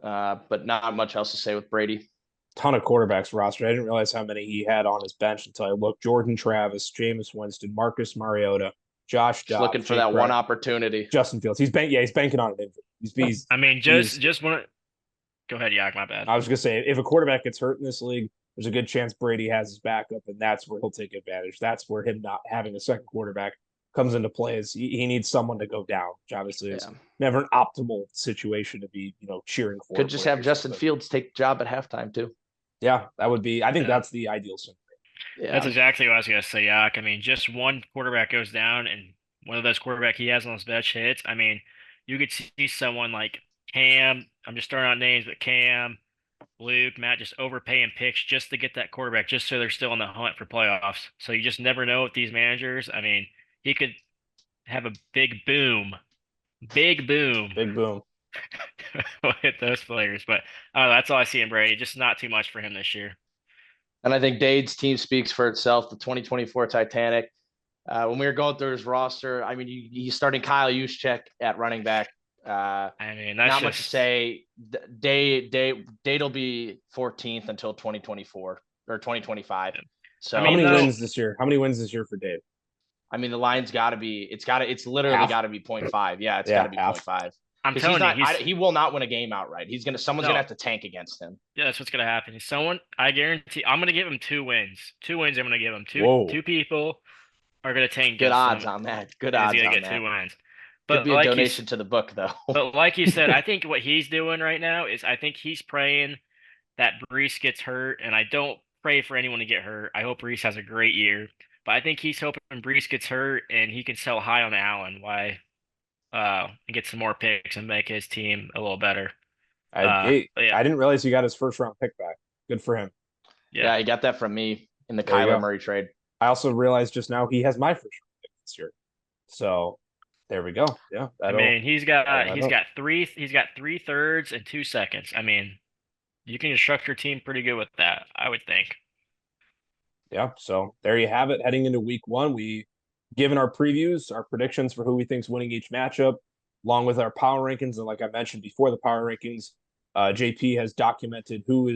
but not much else to say with Brady. Ton of quarterbacks roster. I didn't realize how many he had on his bench until I looked. Jordan Travis, Jameis Winston, Marcus Mariota, Josh Just looking Dobbs, for Jake that one Brett, opportunity. Justin Fields. He's banking on it. I mean, just want to go ahead, Yak. My bad. I was gonna say, if a quarterback gets hurt in this league, there's a good chance Brady has his backup, and that's where he'll take advantage. That's where him not having a second quarterback comes into play. Is he needs someone to go down, which obviously is never an optimal situation to be, cheering for. Could just have Justin Fields take the job at halftime too. Yeah, that would be. I think that's the ideal scenario. Yeah. That's exactly what I was gonna say, Yak. I mean, just one quarterback goes down, and one of those quarterback he has on his bench hits. I mean, you could see someone like Cam. I'm just throwing out names, but Cam, Luke, Matt just overpaying picks just to get that quarterback, just so they're still in the hunt for playoffs. So you just never know with these managers. I mean, he could have a big boom with those players. But that's all I see in Brady. Just not too much for him this year. And I think Dade's team speaks for itself. The 2024 Titanic. When we were going through his roster, I mean, he's starting Kyle Juszczyk at running back. I mean, that's not much to say. Dade'll be 14th until 2024 or 2025. So how many wins this year? How many wins this year for Dade? I mean, the line's got to be. It's literally got to be 0.5. Yeah, it's got to be 0.5. I'm telling you, he will not win a game outright. Someone's gonna have to tank against him. Yeah, that's what's gonna happen. I guarantee, I'm gonna give him 2 wins. 2 wins. I'm gonna give him two people are gonna tank. Good odds on that. Good odds on that. He's gonna get 2 wins. But could be a donation to the book, though. But like you said, I think what he's doing right now is I think he's praying that Brees gets hurt, and I don't pray for anyone to get hurt. I hope Brees has a great year, but I think he's hoping Brees gets hurt and he can sell high on Allen. And get some more picks and make his team a little better. I didn't realize he got his first round pick back. Good for him. Yeah, he got that from me in the Kyler Murray trade. I also realized just now he has my first round pick this year. So there we go. Yeah. I mean, he's got 3 thirds and 2 seconds. I mean, you can construct your team pretty good with that, I would think. Yeah. So there you have it. Heading into week 1, we given our previews, our predictions for who we think is winning each matchup, along with our power rankings. And like I mentioned before the power rankings, JP has documented who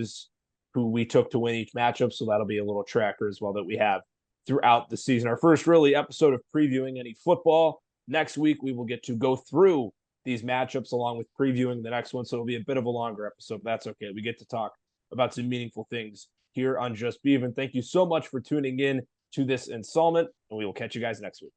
we took to win each matchup. So that'll be a little tracker as well that we have throughout the season. Our first really episode of previewing any football. Next week, we will get to go through these matchups along with previewing the next one. So it'll be a bit of a longer episode, but that's okay. We get to talk about some meaningful things here on Just Beavin. Thank you so much for tuning in to this installment, and we will catch you guys next week.